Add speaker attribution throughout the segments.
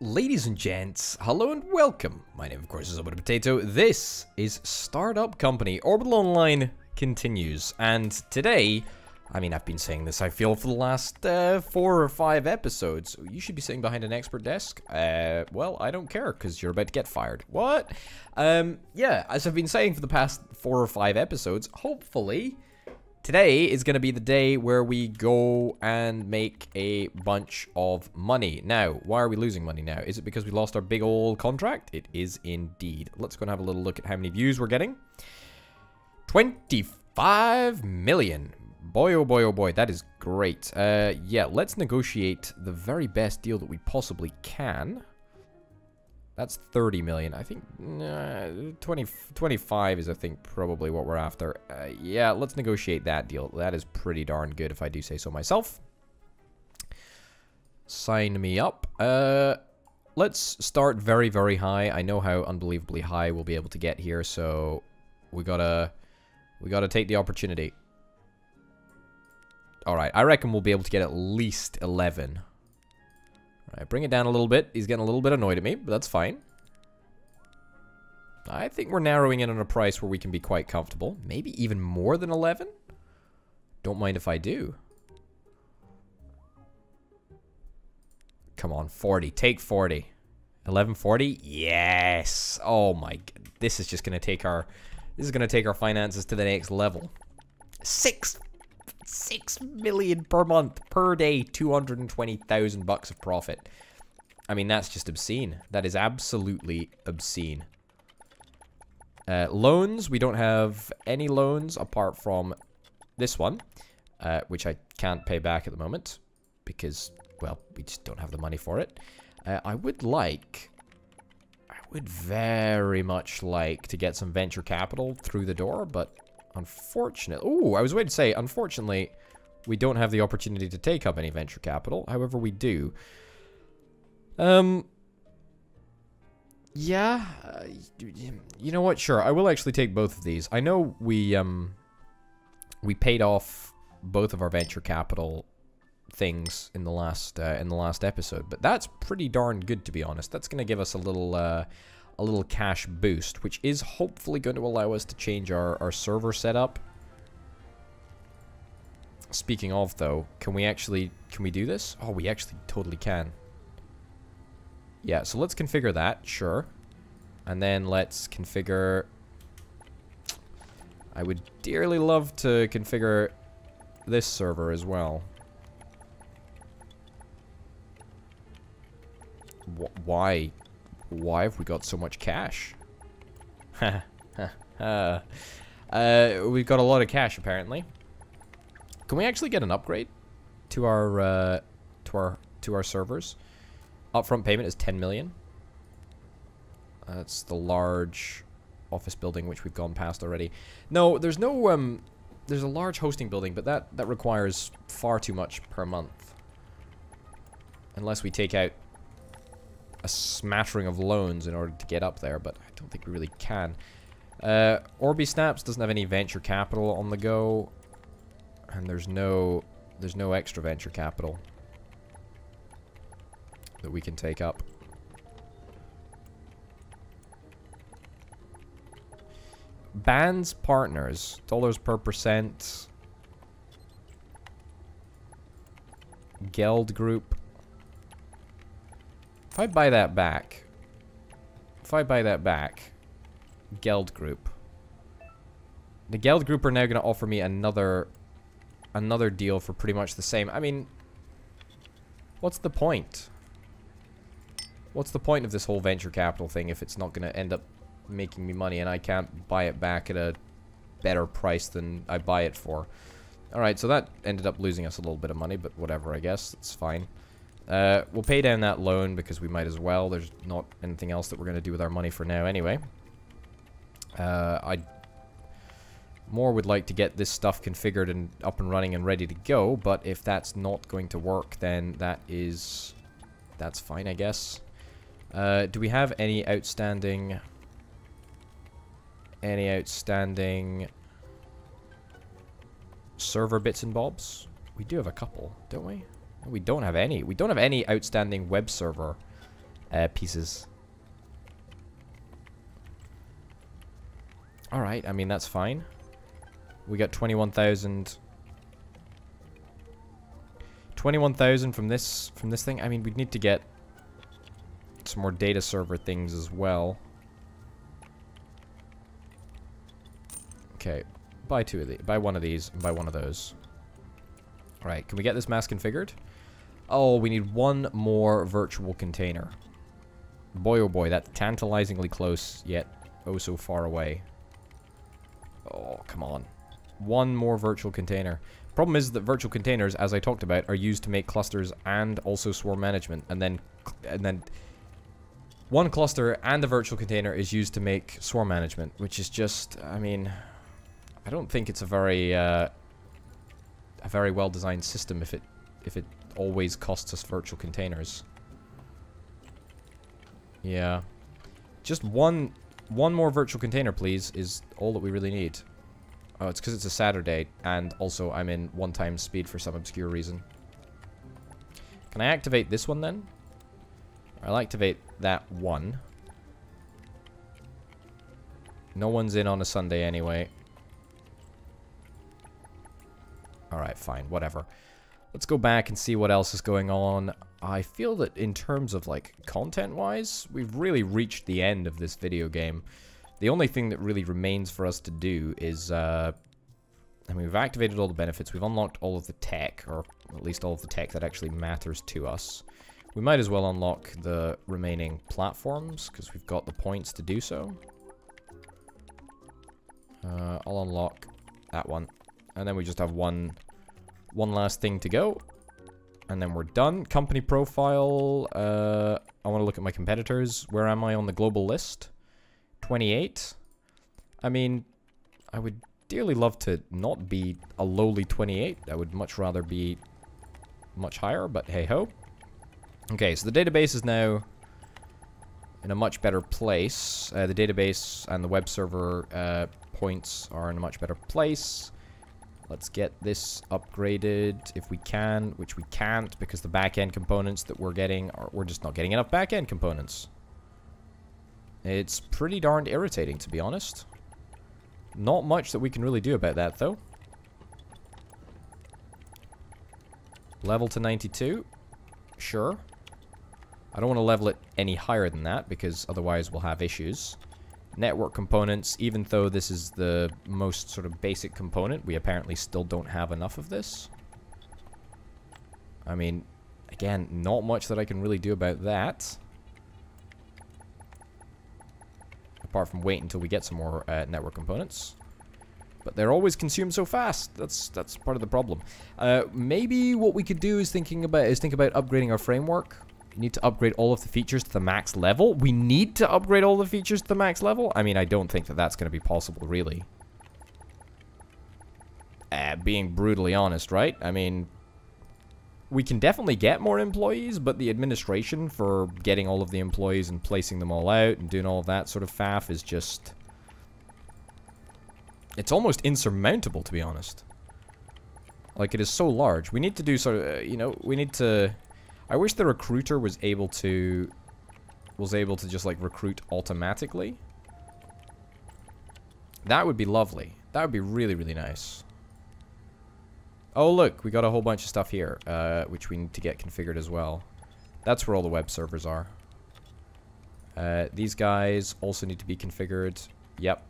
Speaker 1: Ladies and gents, hello and welcome. My name, of course, is Orbit Potato. This is Startup Company. Orbital Online continues, and today, I mean, I've been saying this, I feel, for the last 4 or 5 episodes. You should be sitting behind an expert desk. Well, I don't care, because you're about to get fired. What? Yeah, as I've been saying for the past 4 or 5 episodes, hopefully today is going to be the day where we go and make a bunch of money. Now, why are we losing money now? Is it because we lost our big old contract? It is indeed. Let's go and have a little look at how many views we're getting. 25 million. Boy, oh boy, oh boy. That is great. Yeah, let's negotiate the very best deal that we possibly can. That's 30 million. I think 25 is, I think, probably what we're after. Yeah, let's negotiate that deal. That is pretty darn good, if I do say so myself. Sign me up. Let's start very, very high. I know how unbelievably high we'll be able to get here, so we gotta take the opportunity. All right, I reckon we'll be able to get at least 11. Alright, bring it down a little bit. He's getting a little bit annoyed at me, but that's fine. I think we're narrowing in on a price where we can be quite comfortable. Maybe even more than 11? Don't mind if I do. Come on, 40. Take 40. 1140? Yes! Oh my god. This is just going to take our... This is going to take our finances to the next level. 6 million per month, per day, 220,000 bucks of profit. I mean, that's just obscene. That is absolutely obscene. Loans, we don't have any loans apart from this one, which I can't pay back at the moment because, well, we just don't have the money for it. I would very much like to get some venture capital through the door, but unfortunately... Oh, I was waiting to say, unfortunately, we don't have the opportunity to take up any venture capital. However, we do. Yeah. You know what? Sure, I will actually take both of these. I know we paid off both of our venture capital things in the last episode, but that's pretty darn good, to be honest. That's going to give us a little cash boost, which is hopefully going to allow us to change our server setup. Speaking of, though, can we do this? Oh, we actually totally can. Yeah, so let's configure that, sure. And then let's configure... I would dearly love to configure this server as well. Why? Why have we got so much cash? We've got a lot of cash, apparently. Can we actually get an upgrade to our servers? Upfront payment is 10 million. That's the large office building which we've gone past already. No, there's no there's a large hosting building, but that requires far too much per month. Unless we take out a smattering of loans in order to get up there, but I don't think we really can. Orbi Snaps doesn't have any venture capital on the go, and there's no extra venture capital that we can take up. Bands partners, dollars per percent. Geld group. If I buy that back, Geld Group. The Geld Group are now going to offer me another deal for pretty much the same. I mean, what's the point? What's the point of this whole venture capital thing if it's not going to end up making me money and I can't buy it back at a better price than I buy it for? Alright, so that ended up losing us a little bit of money, but whatever, I guess. It's fine. We'll pay down that loan because we might as well. There's not anything else that we're going to do with our money for now anyway. I more would like to get this stuff configured and up and running and ready to go, but if that's not going to work, then that's fine, I guess. Do we have any outstanding server bits and bobs? We do have a couple, don't we? We don't have any. We don't have any outstanding web server pieces. Alright, I mean, that's fine. We got 21,000... 21,000 from this thing. I mean, we'd need to get some more data server things as well. Okay, buy two of these. Buy one of these and buy one of those. Alright, can we get this mass configured? Oh, we need one more virtual container. Boy, oh boy, that's tantalizingly close, yet oh so far away. Oh, come on. One more virtual container. Problem is that virtual containers, as I talked about, are used to make clusters and also swarm management. And then one cluster and a virtual container is used to make swarm management, which is just, I mean, I don't think it's a very well-designed system if it always costs us virtual containers. Yeah. Just one more virtual container, please, is all that we really need. Oh, it's because it's a Saturday, and also I'm in 1x speed for some obscure reason. Can I activate this one then? I'll activate that one. No one's in on a Sunday anyway. Alright, fine, whatever. Let's go back and see what else is going on. I feel that in terms of, like, content-wise, we've really reached the end of this video game. The only thing that really remains for us to do is, I mean, we've activated all the benefits, we've unlocked all of the tech, or at least all of the tech that actually matters to us. We might as well unlock the remaining platforms, because we've got the points to do so. I'll unlock that one. And then we just have one last thing to go. And then we're done. Company profile, I want to look at my competitors. Where am I on the global list? 28. I mean, I would dearly love to not be a lowly 28. I would much rather be much higher, but hey-ho. Okay, so the database is now in a much better place. The database and the web server points are in a much better place. Let's get this upgraded if we can, which we can't because the back-end components that we're getting are... We're just not getting enough back-end components. It's pretty darned irritating, to be honest. Not much that we can really do about that, though. Level to 92. Sure. I don't want to level it any higher than that, because otherwise we'll have issues. Network components, even though this is the most sort of basic component, we apparently still don't have enough of this. I mean, again, not much that I can really do about that. Apart from wait until we get some more network components. But they're always consumed so fast. That's part of the problem. Maybe what we could do is think about upgrading our framework. We need to upgrade all of the features to the max level. We need to upgrade all the features to the max level? I mean, I don't think that that's going to be possible, really. Being brutally honest, right? I mean, we can definitely get more employees, but the administration for getting all of the employees and placing them all out and doing all of that sort of faff is just... It's almost insurmountable, to be honest. Like, it is so large. We need to do sort of, you know, we need to... I wish the recruiter was able to just, like, recruit automatically. That would be lovely. That would be really, really nice. Oh, look, we got a whole bunch of stuff here, which we need to get configured as well. That's where all the web servers are. These guys also need to be configured. Yep.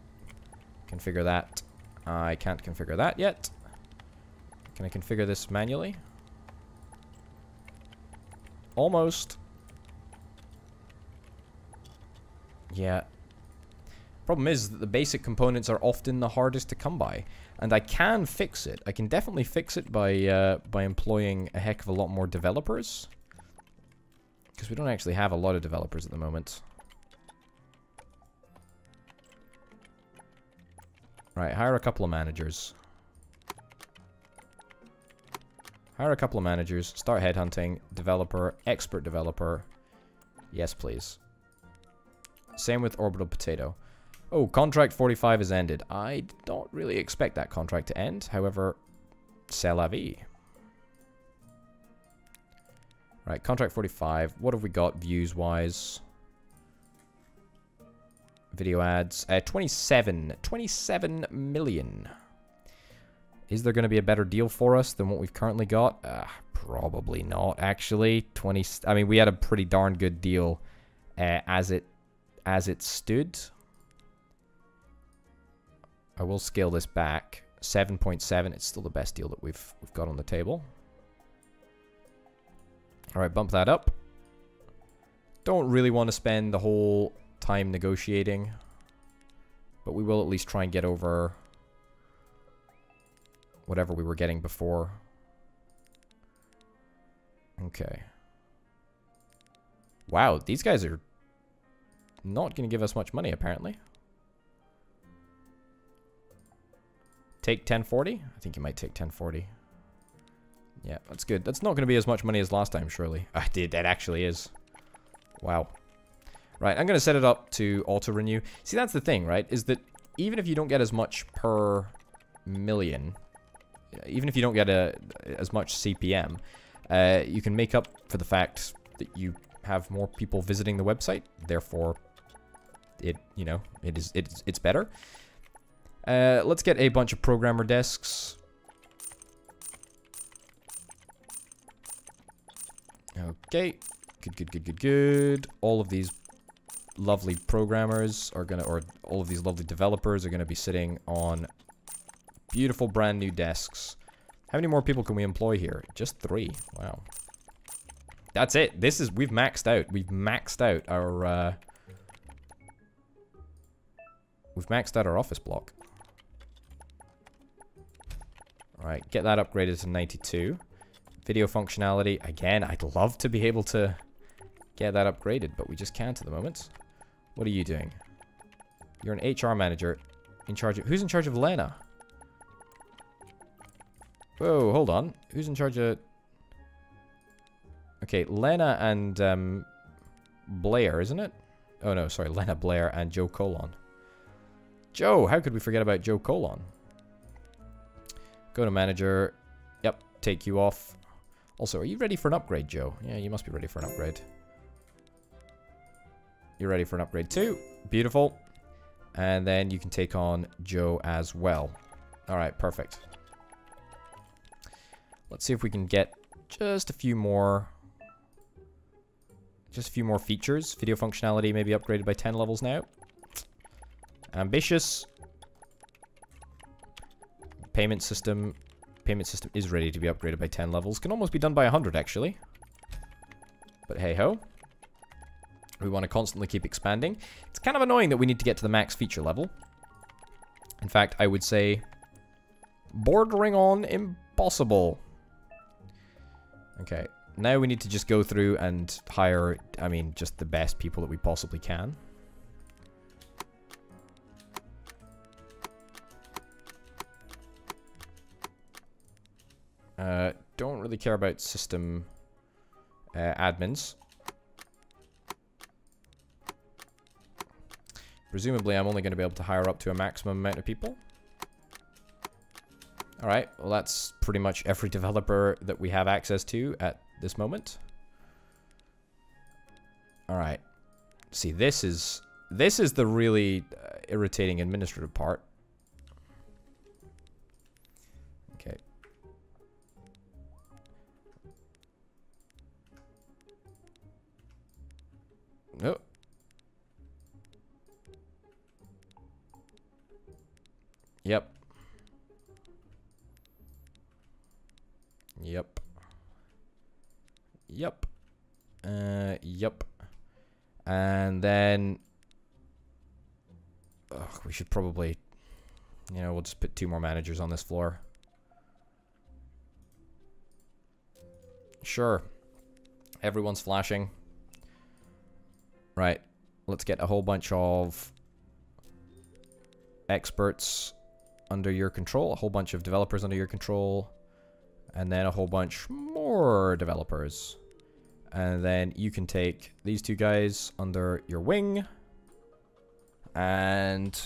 Speaker 1: Configure that. I can't configure that yet. Can I configure this manually? Almost. Yeah. Problem is that the basic components are often the hardest to come by. And I can fix it. I can definitely fix it by employing a heck of a lot more developers. Because we don't actually have a lot of developers at the moment. Right, hire a couple of managers. Hire a couple of managers, start headhunting, developer, expert developer. Yes, please. Same with Orbital Potato. Oh, contract 45 has ended. I don't really expect that contract to end. However, c'est la vie. Right, contract 45. What have we got views-wise? Video ads. 27 million. Is there going to be a better deal for us than what we've currently got? Probably not, actually. I mean, we had a pretty darn good deal as it stood. I will scale this back. 7.7. It's still the best deal that we've got on the table. All right, bump that up. Don't really want to spend the whole time negotiating, but we will at least try and get over whatever we were getting before. Okay. Wow, these guys are not going to give us much money, apparently. Take 1040? I think you might take 1040. Yeah, that's good. That's not going to be as much money as last time, surely. That actually is. Wow. Right, I'm going to set it up to auto-renew. See, that's the thing, right? Is that even if you don't get as much per million, even if you don't get as much CPM, you can make up for the fact that you have more people visiting the website. Therefore, it's better. Let's get a bunch of programmer desks. Okay, good. All of these lovely programmers are gonna, or all of these lovely developers are gonna be sitting on beautiful brand new desks. How many more people can we employ here? Just 3. Wow. That's it. We've maxed out. We've maxed out our office block. Alright, get that upgraded to 92. Video functionality. Again, I'd love to be able to get that upgraded, but we just can't at the moment. What are you doing? You're an HR manager in charge of... Who's in charge of Lena? Whoa, hold on. Who's in charge of... Okay, Lena and Blair, isn't it? Oh no, sorry, Lena, Blair, and Joe Colon. Joe, how could we forget about Joe Colon? Go to manager. Yep, take you off. Also, are you ready for an upgrade, Joe? Yeah, you must be ready for an upgrade. You're ready for an upgrade too. Beautiful. And then you can take on Joe as well. Alright, perfect. Let's see if we can get just a few more features. Video functionality maybe upgraded by 10 levels now. Ambitious. Payment system is ready to be upgraded by 10 levels. Can almost be done by 100 actually. But hey ho. We want to constantly keep expanding. It's kind of annoying that we need to get to the max feature level. In fact, I would say bordering on impossible. Okay, now we need to just go through and hire, I mean, just the best people that we possibly can. Don't really care about system admins. Presumably, I'm only going to be able to hire up to a maximum amount of people. Alright, well that's pretty much every developer that we have access to at this moment. Alright. See, this is the really irritating administrative part. Okay. Oh. Yep. Yep. Yep. Yep. And then... Ugh, we should probably... You know, we'll just put 2 more managers on this floor. Sure. Everyone's flashing. Right. Let's get a whole bunch of experts under your control. A whole bunch of developers under your control. And then a whole bunch more developers. And then you can take these 2 guys under your wing. And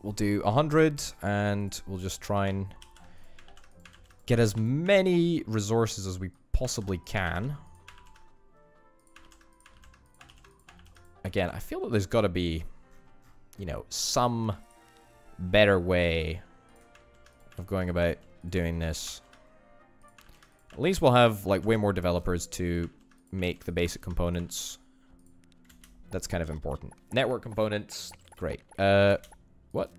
Speaker 1: we'll do 100. And we'll just try and get as many resources as we possibly can. again, I feel that there's got to be, you know, some better way of going about doing this. At least we'll have, like, way more developers to make the basic components. That's kind of important. Network components, great. What?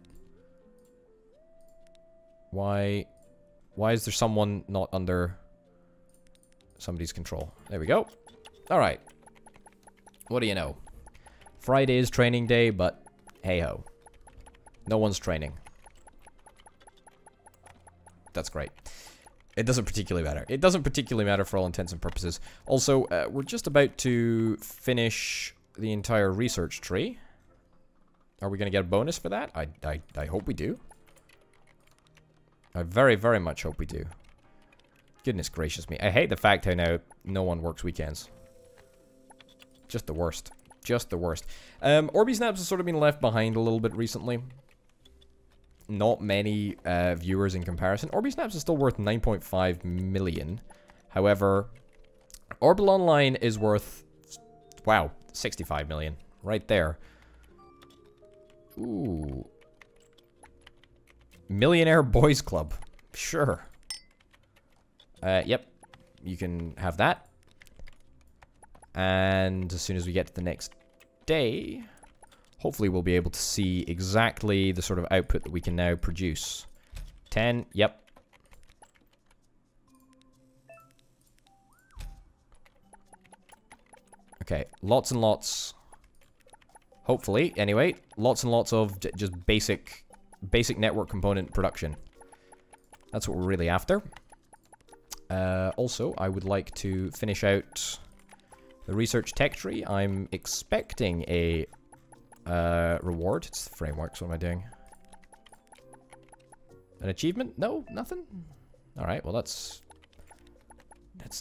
Speaker 1: Why is there someone not under somebody's control? There we go. Alright. What do you know? Friday is training day, but hey-ho. No one's training. That's great. It doesn't particularly matter. It doesn't particularly matter for all intents and purposes. Also, we're just about to finish the entire research tree. Are we going to get a bonus for that? I hope we do. I very, very much hope we do. Goodness gracious me. I hate the fact how now no one works weekends. Just the worst. Just the worst. Orby Snaps has sort of been left behind a little bit recently. Not many viewers in comparison. Orby Snaps is still worth 9.5 million. However, Orbital Online is worth, wow, 65 million. Right there. Ooh. Millionaire Boys Club. Sure. Yep. You can have that. And as soon as we get to the next day, hopefully we'll be able to see exactly the sort of output that we can now produce. 10, yep. Okay, lots and lots. Hopefully, anyway, lots and lots of just basic network component production. That's what we're really after. Also, I would like to finish out the research tech tree. I'm expecting a reward. It's the frameworks. What am I doing? An achievement? No, nothing. All right. Well, that's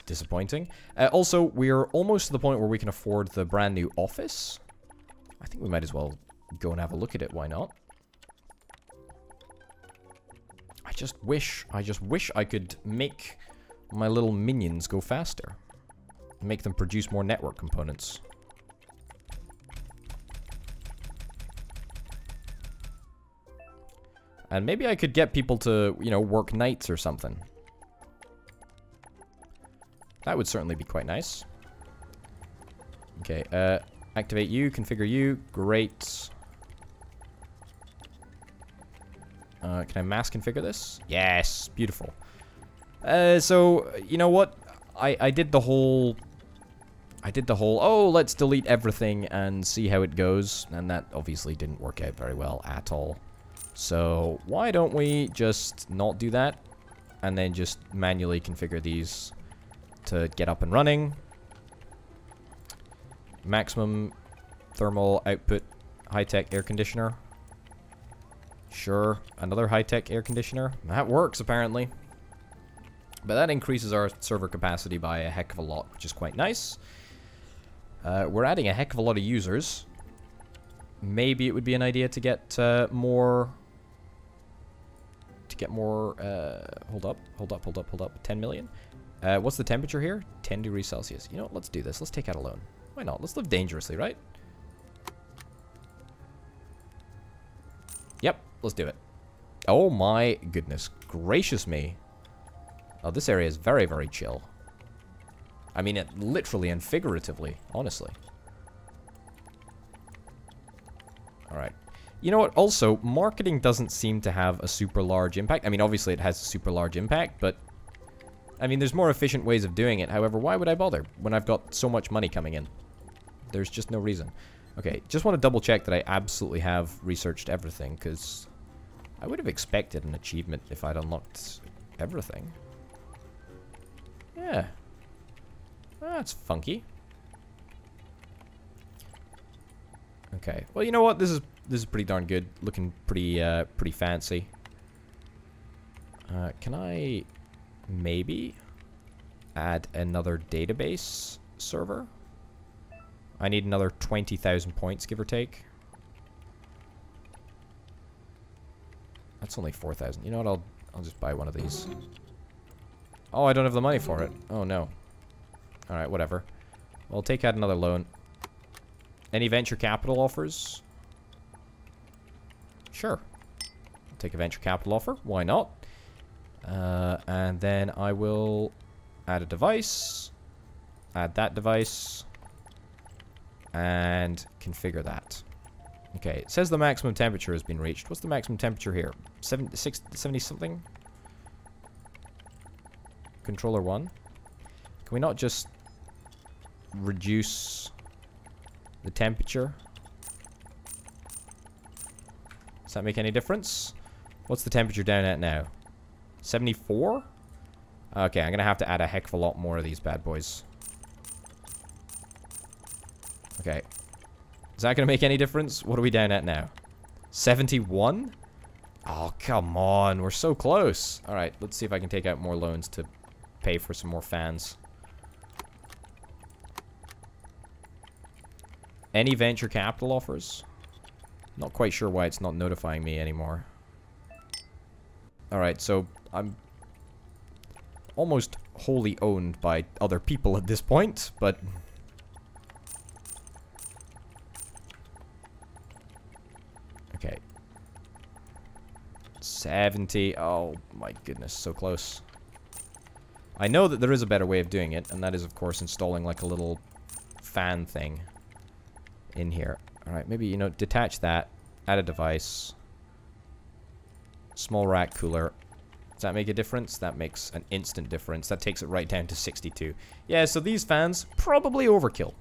Speaker 1: disappointing. Also, we're almost to the point where we can afford the brand new office. I think we might as well go and have a look at it. Why not? I just wish I could make my little minions go faster. Make them produce more network components. And maybe I could get people to, you know, work nights or something. That would certainly be quite nice. Okay, activate you, configure you. Great. Can I mass configure this? Yes, beautiful. So, you know what? I did the whole, oh, let's delete everything and see how it goes. And that obviously didn't work out very well at all. So, why don't we just not do that? And then just manually configure these to get up and running. Maximum thermal output high-tech air conditioner. Sure, another high-tech air conditioner. That works, apparently. But that increases our server capacity by a heck of a lot, which is quite nice. We're adding a heck of a lot of users. Maybe it would be an idea to get more... hold up. 10 million? What's the temperature here? 10 degrees Celsius. You know what? Let's do this. Let's take out a loan. Why not? Let's live dangerously, right? Yep, let's do it. Oh my goodness gracious me. Oh, this area is very, very chill. I mean it literally and figuratively, honestly. Alright. You know what? Also, marketing doesn't seem to have a super large impact. I mean, obviously it has a super large impact, but... I mean, there's more efficient ways of doing it. However, why would I bother when I've got so much money coming in? There's just no reason. Okay, just want to double check that I absolutely have researched everything, because I would have expected an achievement if I'd unlocked everything. Yeah. That's funky. Okay. Well, you know what? This is pretty darn good. Looking pretty pretty fancy. Can I maybe add another database server? I need another 20,000 points, give or take. That's only 4,000. You know what? I'll just buy one of these. Oh, I don't have the money for it. Oh no. All right, whatever. We'll take out another loan. Any venture capital offers? Sure. I'll take a venture capital offer. Why not? And then I will add a device. Add that device. And configure that. Okay, it says the maximum temperature has been reached. What's the maximum temperature here? 70 something? Controller 1. Can we not just reduce the temperature? Does that make any difference? What's the temperature down at now? 74? Okay, I'm gonna have to add a heck of a lot more of these bad boys. Okay. Is that gonna make any difference? What are we down at now? 71? Oh, come on. We're so close. Alright, let's see if I can take out more loans to pay for some more fans. Any venture capital offers? Not quite sure why it's not notifying me anymore. Alright, so I'm almost wholly owned by other people at this point, but... Okay. 70. Oh my goodness, so close. I know that there is a better way of doing it, and that is, of course, installing like a little fan thing in here. Alright, maybe, you know, detach that, add a device, small rack cooler. Does that make a difference? That makes an instant difference. That takes it right down to 62. Yeah, so these fans, probably overkill.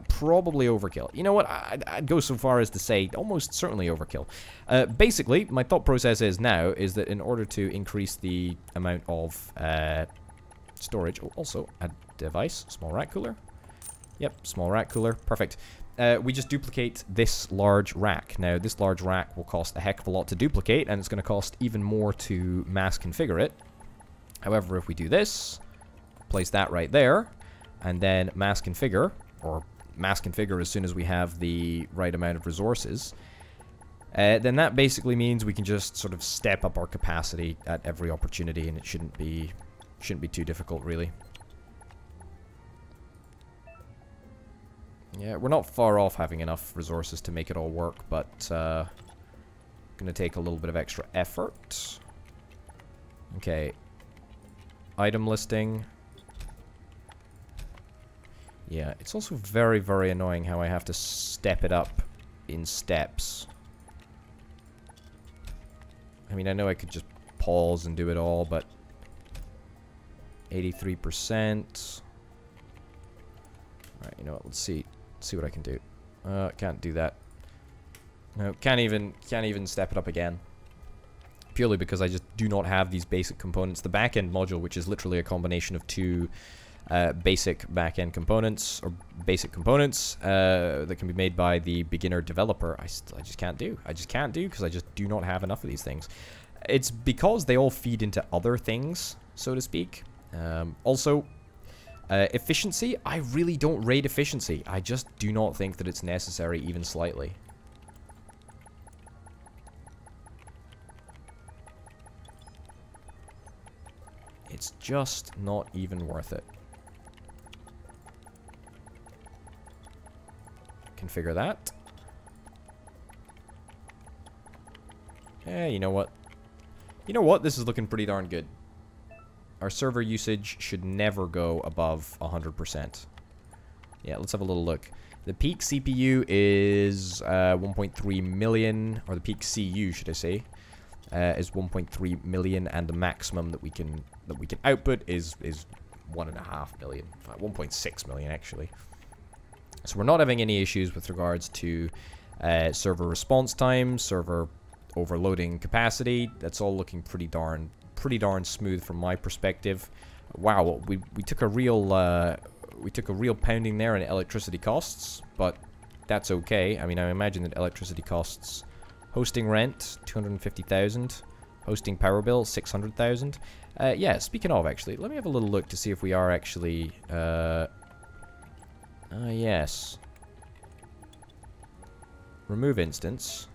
Speaker 1: Probably overkill. You know what? I'd go so far as to say almost certainly overkill. Basically, my thought process is now is that in order to increase the amount of storage, also a device, small rack cooler. Yep, small rack cooler, perfect. We just duplicate this large rack. Now, this large rack will cost a heck of a lot to duplicate, and it's going to cost even more to mass configure it. However, if we do this, place that right there, and then mass configure, or mass configure as soon as we have the right amount of resources, then that basically means we can just sort of step up our capacity at every opportunity, and it shouldn't be too difficult, really. Yeah, we're not far off having enough resources to make it all work, but gonna take a little bit of extra effort. Okay. Item listing. Yeah, it's also very, very annoying how I have to step it up in steps. I mean, I know I could just pause and do it all, but 83%. Alright, you know what, let's see what I can do. Can't do that. No, can't even step it up again. Purely because I just do not have these basic components. The backend module, which is literally a combination of two basic backend components, or basic components that can be made by the beginner developer, I just can't do. I just can't do because I just do not have enough of these things. It's because they all feed into other things, so to speak. Also, efficiency, I really don't rate efficiency. I just do not think that it's necessary even slightly. It's just not even worth it. Configure that. Yeah, you know what? You know what? This is looking pretty darn good. Our server usage should never go above 100%. Yeah, let's have a little look. The peak CPU is 1.3 million, or the peak CU, should I say, is 1.3 million, and the maximum that we can output is 1.5 million, 1.6 million actually. So we're not having any issues with regards to server response time, server overloading capacity. That's all looking pretty darn smooth from my perspective. Wow, we took a real pounding there in electricity costs, but that's okay. I mean, I imagine that electricity costs, hosting rent 250,000, hosting power bill 600,000. Yeah, speaking of, actually, let me have a little look to see if we are actually yes. Remove instance.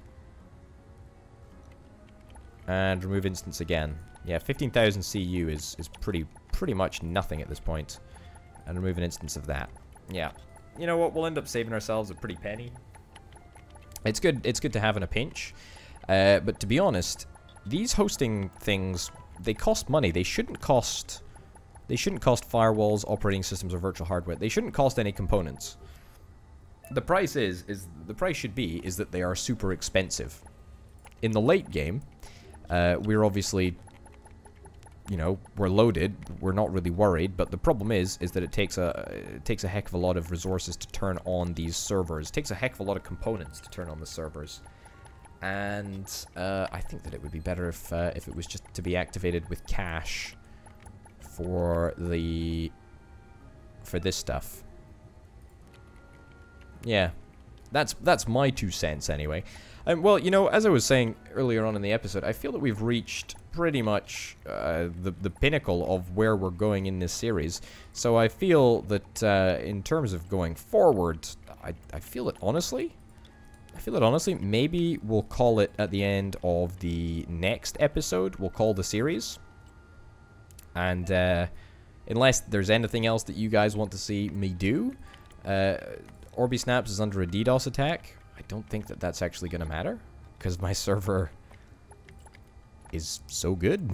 Speaker 1: And remove instance again. Yeah, 15,000 CU is pretty much nothing at this point. And remove an instance of that. Yeah. you know what? We'll end up saving ourselves a pretty penny. It's good to have in a pinch. But to be honest, these hosting things, they cost money. They shouldn't cost firewalls, operating systems, or virtual hardware. They shouldn't cost any components. The price the price should be that they are super expensive. In the late game, we're obviously, you know, we're loaded. We're not really worried, but the problem is that it takes a heck of a lot of resources to turn on these servers. It takes a heck of a lot of components to turn on the servers. And I think that it would be better if it was just to be activated with cash for this stuff. Yeah, that's my 2 cents anyway. Well, you know, as I was saying earlier on in the episode, I feel that we've reached pretty much the pinnacle of where we're going in this series. So I feel that in terms of going forward, I feel it honestly. Maybe we'll call it at the end of the next episode. We'll call the series. And unless there's anything else that you guys want to see me do, Orbisnaps is under a DDoS attack. I don't think that that's actually going to matter, because my server is so good.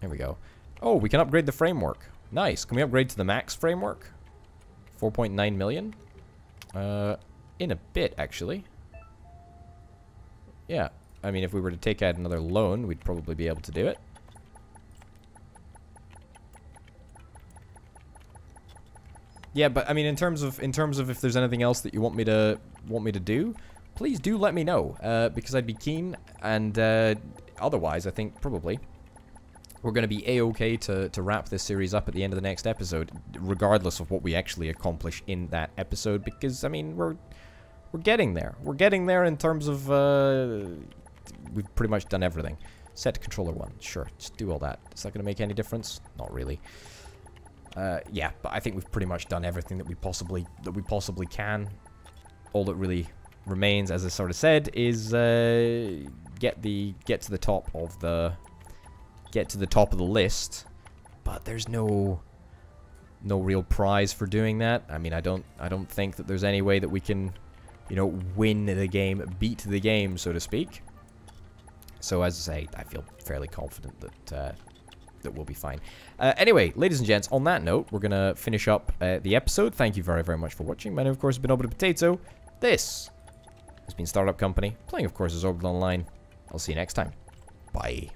Speaker 1: There we go. Oh, we can upgrade the framework. Nice. Can we upgrade to the max framework? 4.9 million? In a bit, actually. Yeah. I mean, if we were to take out another loan, we'd probably be able to do it. Yeah, but I mean, in terms of if there's anything else that you want me to do, please do let me know, because I'd be keen. And otherwise, I think probably we're going to be a-okay to wrap this series up at the end of the next episode, regardless of what we actually accomplish in that episode. Because I mean, we're getting there. We're getting there in terms of we've pretty much done everything. Set to controller 1, sure, just do all that. Is that going to make any difference? Not really. Yeah, but I think we've pretty much done everything that we possibly can. All that really remains, as I sort of said, is get to the top of the list. But there's no real prize for doing that. I mean, I don't think that there's any way that we can, you know, win the game, beat the game, so to speak. So as I say, I feel fairly confident that that we'll be fine. Anyway, ladies and gents, on that note, we're going to finish up the episode. Thank you very, very much for watching. My name, of course, has been OrbiterPotato. This has been Startup Company, playing, of course, as Orbital Online. I'll see you next time. Bye.